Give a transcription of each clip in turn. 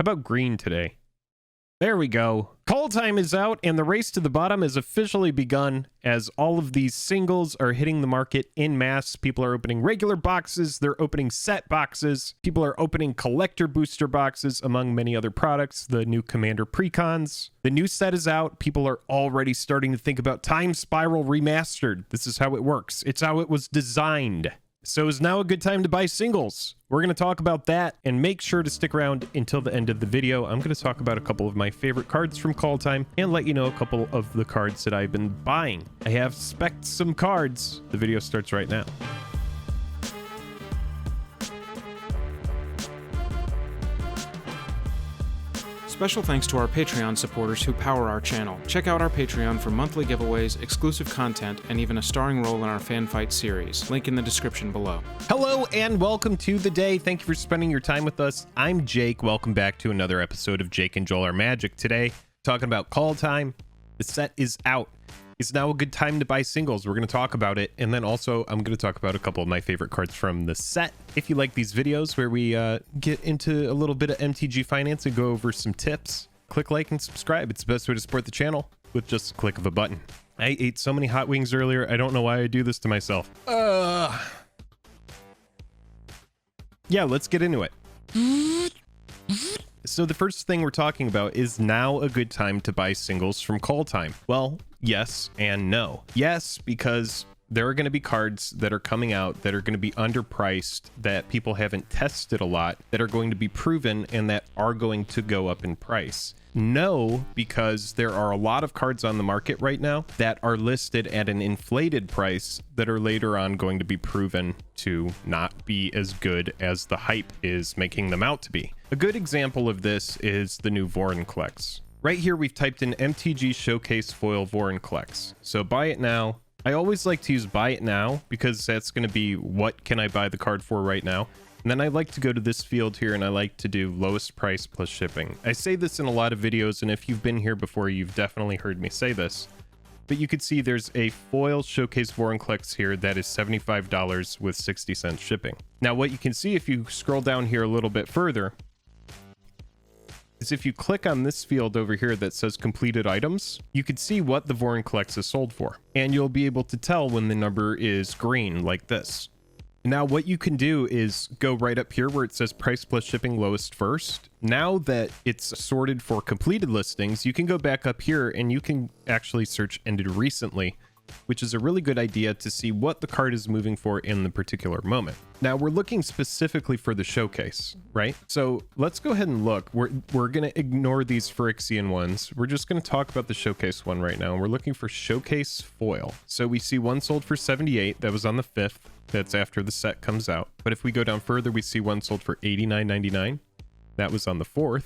about green today? There we go. Kaldheim is out, and the race to the bottom has officially begun as all of these singles are hitting the market in mass. People are opening regular boxes, they're opening set boxes, people are opening collector booster boxes, among many other products, the new Commander Precons. The new set is out. People are already starting to think about Time Spiral Remastered. This is how it works. It's how it was designed. So is now a good time to buy singles? We're going to talk about that, and make sure to stick around until the end of the video. I'm going to talk about a couple of my favorite cards from Kaldheim and let you know a couple of the cards that I've been buying. I have spec'd some cards. The video starts right now. Special thanks to our Patreon supporters who power our channel. Check out our Patreon for monthly giveaways, exclusive content, and even a starring role in our fan fight series. Link in the description below. Hello and welcome to the day. Thank you for spending your time with us. I'm Jake. Welcome back to another episode of Jake and Joel Are Magic. Today, talking about Kaldheim. The set is out. It's now a good time to buy singles. We're going to talk about it. And then also, I'm going to talk about a couple of my favorite cards from the set. If you like these videos where we get into a little bit of MTG Finance and go over some tips, click like and subscribe. It's the best way to support the channel with just a click of a button. I ate so many hot wings earlier. I don't know why I do this to myself. Yeah, let's get into it. So the first thing we're talking about is now a good time to buy singles from Kaldheim. Well, yes and no. Yes, because there are going to be cards that are coming out that are going to be underpriced, that people haven't tested a lot, that are going to be proven, and that are going to go up in price. No, because there are a lot of cards on the market right now that are listed at an inflated price that are later on going to be proven to not be as good as the hype is making them out to be. A good example of this is the new Vorinclex. Right here, we've typed in MTG Showcase Foil Vorinclex. So buy it now. I always like to use buy it now because that's going to be what can I buy the card for right now. And then I like to go to this field here and I like to do lowest price plus shipping. I say this in a lot of videos, and if you've been here before, you've definitely heard me say this. But you can see there's a foil Showcase Vorinclex here that is $75 with 60 cents shipping. Now what you can see if you scroll down here a little bit further is if you click on this field over here that says completed items, you can see what the Vorinclex is sold for. And you'll be able to tell when the number is green like this. Now what you can do is go right up here where it says price plus shipping lowest first. Now that it's sorted for completed listings, you can go back up here and you can actually search ended recently, which is a really good idea to see what the card is moving for in the particular moment. Now we're looking specifically for the showcase, right? So let's go ahead and look. We're going to ignore these Phyrexian ones. We're just going to talk about the showcase one right now. And we're looking for showcase foil. So we see one sold for 78. That was on the 5th. That's after the set comes out. But if we go down further, we see one sold for $89.99. That was on the 4th.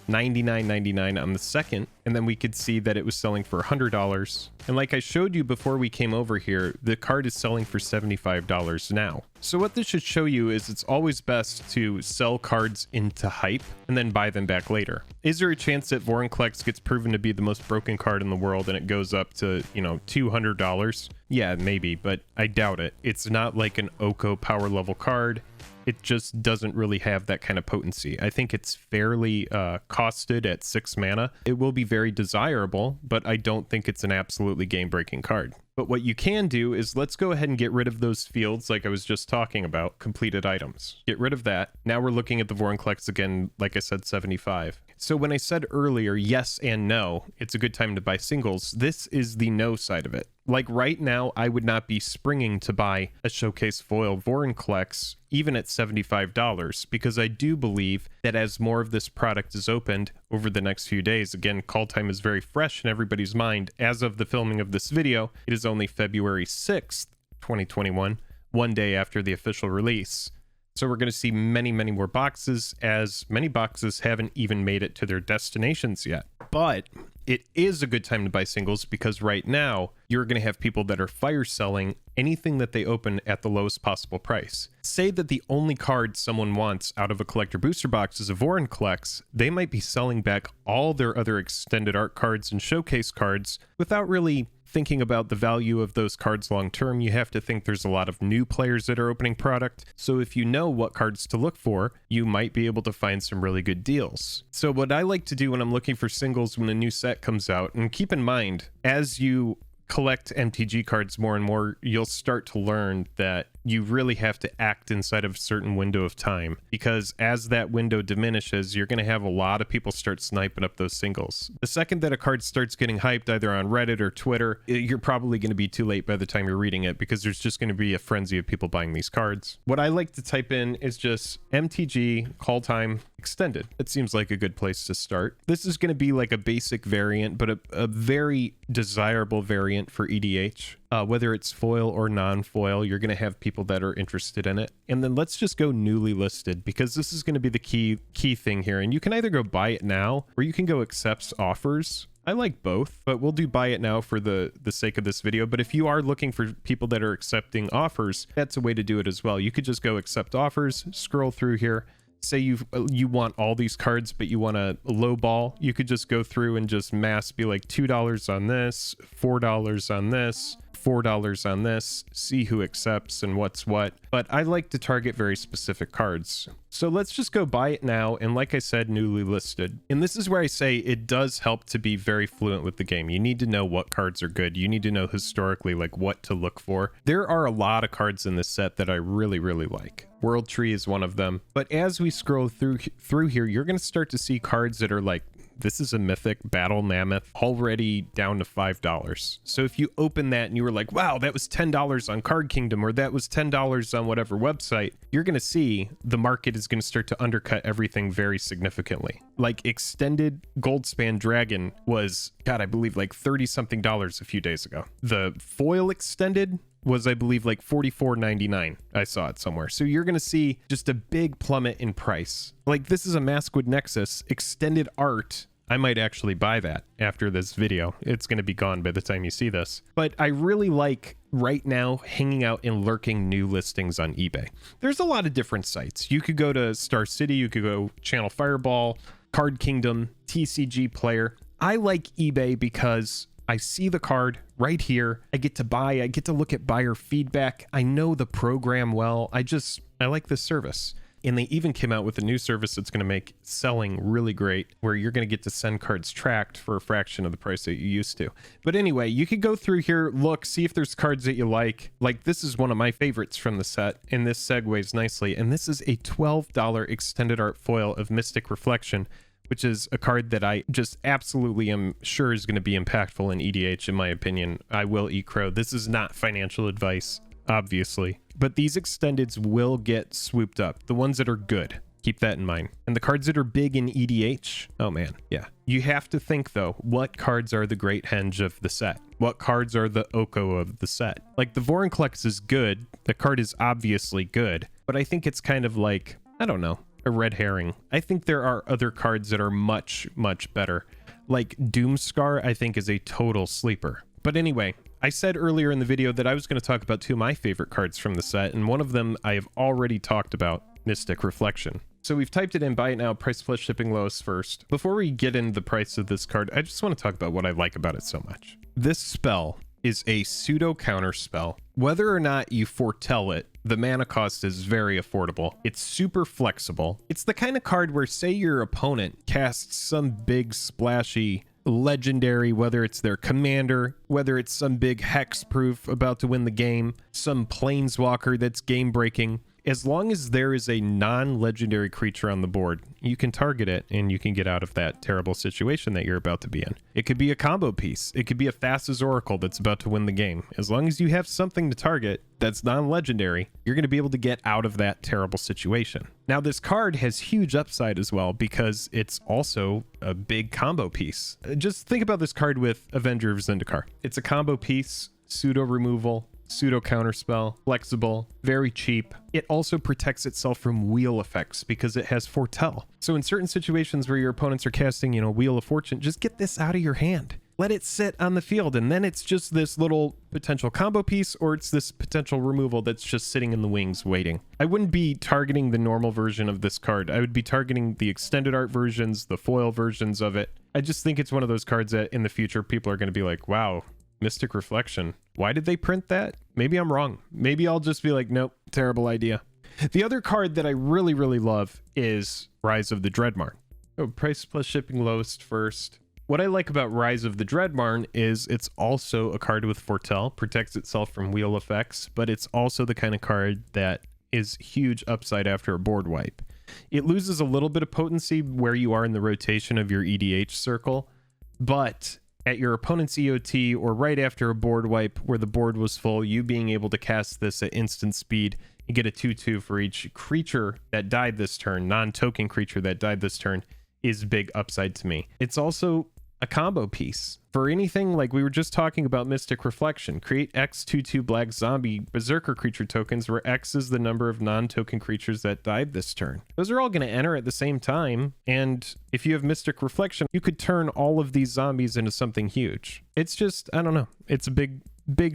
$99.99 on the 2nd, and then we could see that it was selling for $100. And like I showed you before we came over here, the card is selling for $75 now. So what this should show you is it's always best to sell cards into hype and then buy them back later. Is there a chance that Vorinclex gets proven to be the most broken card in the world and it goes up to, you know, $200? Yeah, maybe, but I doubt it. It's not like an Oko power level card. It just doesn't really have that kind of potency. I think it's fairly costed at 6 mana. It will be very desirable, but I don't think it's an absolutely game-breaking card. But what you can do is let's go ahead and get rid of those fields like I was just talking about, completed items. Get rid of that. Now we're looking at the Vorinclex again, like I said, 75. So when I said earlier, yes and no, it's a good time to buy singles, this is the no side of it. Like right now, I would not be springing to buy a Showcase Foil Vorinclex even at $75 because I do believe that as more of this product is opened over the next few days, again, Kaldheim is very fresh in everybody's mind. As of the filming of this video, it is only February 6th, 2021, one day after the official release. So we're going to see many, many more boxes, as many boxes haven't even made it to their destinations yet. But it is a good time to buy singles because right now you're going to have people that are fire selling anything that they open at the lowest possible price. Say that the only card someone wants out of a collector booster box is a Vorinclex, they might be selling back all their other extended art cards and showcase cards without really thinking about the value of those cards long term, you have to think there's a lot of new players that are opening product. So if you know what cards to look for, you might be able to find some really good deals. So what I like to do when I'm looking for singles when a new set comes out, and keep in mind, as you collect MTG cards more and more, you'll start to learn that you really have to act inside of a certain window of time, because as that window diminishes, you're going to have a lot of people start sniping up those singles. The second that a card starts getting hyped either on Reddit or Twitter, you're probably going to be too late by the time you're reading it, because there's just going to be a frenzy of people buying these cards. What I like to type in is just MTG Kaldheim Extended. It seems like a good place to start. This is going to be like a basic variant, but a very desirable variant for EDH. Whether it's foil or non-foil, you're going to have people that are interested in it. And then let's just go newly listed, because this is going to be the key thing here. And you can either go buy it now, or you can go accepts offers. I like both, but we'll do buy it now for the sake of this video. But if you are looking for people that are accepting offers, that's a way to do it as well. You could just go accept offers, scroll through here. Say you want all these cards, but you want a low ball, you could just go through and just mass be like $2 on this, $4 on this, $4 on this, see who accepts and what's what. But I like to target very specific cards. So let's just go buy it now, and like I said, newly listed. And this is where I say it does help to be very fluent with the game. You need to know what cards are good. You need to know historically like what to look for. There are a lot of cards in this set that I really, really like. World Tree is one of them. But as we scroll through here, you're going to start to see cards that are like, this is a mythic Battle Mammoth, already down to $5. So if you open that and you were like, wow, that was $10 on Card Kingdom, or that was $10 on whatever website, you're going to see the market is going to start to undercut everything very significantly. Like Extended Goldspan Dragon was, God, I believe like 30 something dollars a few days ago. The foil extended was, I believe, like $44.99. I saw it somewhere. So you're going to see just a big plummet in price. Like, this is a Maskwood Nexus extended art. I might actually buy that after this video. It's going to be gone by the time you see this. But I really like right now hanging out and lurking new listings on eBay. There's a lot of different sites. You could go to Star City, you could go Channel Fireball, Card Kingdom, TCG Player. I like eBay because I see the card right here. I get to buy, I get to look at buyer feedback. I know the program well. I like this service. And they even came out with a new service that's going to make selling really great, where you're going to get to send cards tracked for a fraction of the price that you used to. But anyway, you could go through here, look, see if there's cards that you like. Like, this is one of my favorites from the set, and this segues nicely. And this is a $12 extended art foil of Mystic Reflection, which is a card that I just absolutely am sure is going to be impactful in EDH, in my opinion. I will eat crow. This is not financial advice, obviously. But these extendeds will get swooped up. The ones that are good. Keep that in mind. And the cards that are big in EDH, oh man, yeah. You have to think, though, what cards are the Great Henge of the set? What cards are the Oko of the set? Like, the Vorinclex is good. The card is obviously good. But I think it's kind of like, I don't know, a red herring. I think there are other cards that are much, much better. Like Doomscar, I think, is a total sleeper. But anyway, I said earlier in the video that I was going to talk about two of my favorite cards from the set, and one of them I have already talked about, Mystic Reflection. So we've typed it in, buy it now, price plus shipping lowest first. Before we get into the price of this card, I just want to talk about what I like about it so much. This spell is a pseudo counter spell. Whether or not you foretell it, the mana cost is very affordable. It's super flexible. It's the kind of card where, say your opponent casts some big splashy legendary, whether it's their commander, whether it's some big hex proof about to win the game, some planeswalker that's game breaking. As long as there is a non-legendary creature on the board, you can target it and you can get out of that terrible situation that you're about to be in. It could be a combo piece. It could be a Thassa's Oracle that's about to win the game. As long as you have something to target that's non-legendary, you're going to be able to get out of that terrible situation. Now, this card has huge upside as well because it's also a big combo piece. Just think about this card with Avenger of Zendikar. It's a combo piece, pseudo removal, pseudo counterspell, flexible, very cheap. It also protects itself from wheel effects because it has foretell. So in certain situations where your opponents are casting, Wheel of Fortune, just get this out of your hand. Let it sit on the field, and then it's just this little potential combo piece, or it's this potential removal that's just sitting in the wings waiting. I wouldn't be targeting the normal version of this card. I would be targeting the extended art versions, the foil versions of it. I just think it's one of those cards that in the future people are going to be like, wow, Mystic Reflection. Why did they print that? Maybe I'm wrong. Maybe I'll just be like, nope, terrible idea. The other card that I really, really love is Rise of the Dreadmarn. Oh, price plus shipping lowest first. What I like about Rise of the Dreadmarn is it's also a card with Foretell, protects itself from wheel effects, but it's also the kind of card that is huge upside after a board wipe. It loses a little bit of potency where you are in the rotation of your EDH circle, but at your opponent's EOT or right after a board wipe where the board was full, you being able to cast this at instant speed, you get a 2/2 for each creature that died this turn, non-token creature that died this turn, is big upside to me. It's also a combo piece. For anything like we were just talking about Mystic Reflection, create X 2/2 black zombie berserker creature tokens where X is the number of non-token creatures that died this turn. Those are all going to enter at the same time, and if you have Mystic Reflection, you could turn all of these zombies into something huge. It's just, I don't know, it's a big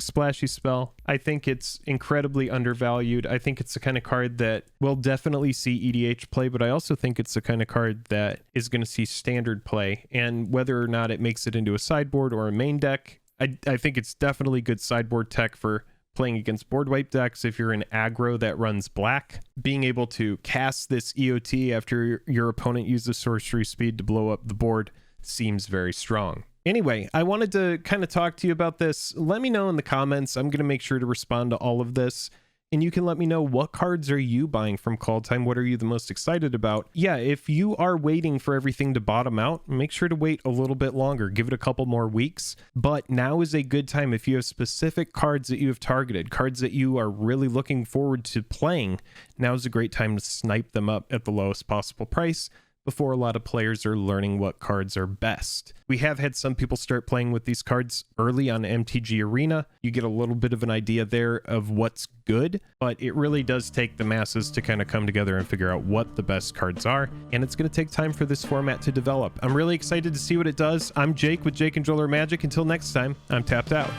splashy spell. I think it's incredibly undervalued. I think it's the kind of card that will definitely see EDH play, but I also think it's the kind of card that is going to see standard play, and whether or not it makes it into a sideboard or a main deck, I think it's definitely good sideboard tech for playing against board wipe decks. If you're an aggro that runs black, being able to cast this EOT after your opponent uses sorcery speed to blow up the board seems very strong. Anyway, I wanted to kind of talk to you about this. Let me know in the comments. I'm going to make sure to respond to all of this. And you can let me know, what cards are you buying from Kaldheim? What are you the most excited about? Yeah, if you are waiting for everything to bottom out, make sure to wait a little bit longer. Give it a couple more weeks. But now is a good time if you have specific cards that you have targeted, cards that you are really looking forward to playing. Now is a great time to snipe them up at the lowest possible price before a lot of players are learning what cards are best. We have had some people start playing with these cards early on MTG Arena. You get a little bit of an idea there of what's good, but it really does take the masses to kind of come together and figure out what the best cards are, and it's going to take time for this format to develop. I'm really excited to see what it does. I'm Jake with Jake and Joel Magic. Until next time, I'm tapped out.